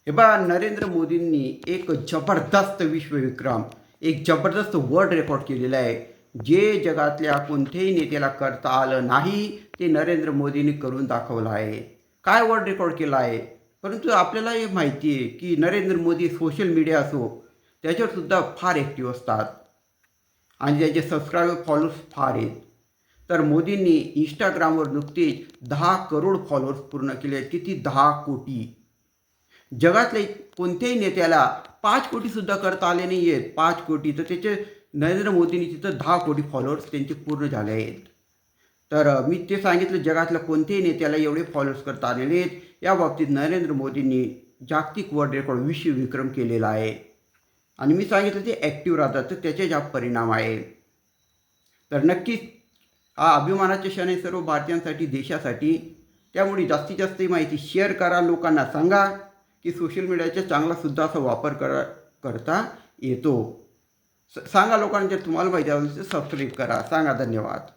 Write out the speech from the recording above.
हे बघा, नरेंद्र मोदींनी एक जबरदस्त विश्वविक्रम, एक जबरदस्त वर्ल्ड रेकॉर्ड केलेला आहे. जे जगातल्या कोणत्याही नेत्याला करता आलं नाही ते नरेंद्र मोदींनी करून दाखवलं आहे. काय वर्ल्ड रेकॉर्ड केला आहे? परंतु आपल्याला हे माहिती आहे की नरेंद्र मोदी सोशल मीडिया असो त्याच्यावर सुद्धा फार ॲक्टिव्ह असतात आणि त्याचे सबस्क्रायबर फॉलोअर्स फार आहेत. तर मोदींनी इंस्टाग्रामवर नुकतेच 10 करोड फॉलोअर्स पूर्ण केले आहेत. किती? 10 कोटी. जगातले कोणत्याही नेत्याला 5 कोटीसुद्धा करता आले नाही आहेत. 5 कोटी. तर त्याचे नरेंद्र मोदींनी तिथं 10 कोटी फॉलोअर्स त्यांचे पूर्ण झाले आहेत. तर मी ते सांगितलं, जगातल्या कोणत्याही नेत्याला एवढे फॉलोअर्स करता आलेले आहेत. या बाबतीत नरेंद्र मोदींनी जागतिक वर्ल्ड रेकॉर्ड विश्वविक्रम केलेला आहे. आणि मी सांगितलं ते ॲक्टिव्ह राहतात तर त्याचे ज्या परिणाम आहे. तर नक्कीच हा अभिमानाचे क्षण आहे सर्व भारतीयांसाठी, देशासाठी. त्यामुळे जास्तीत जास्त ही माहिती शेअर करा, लोकांना सांगा की सोशल मीडियाचा चांगलासुद्धा असा वापर करता येतो. सांगा लोकांना, जर तुम्हाला माहिती असेल तर सबस्क्राईब करा. सांगा. धन्यवाद.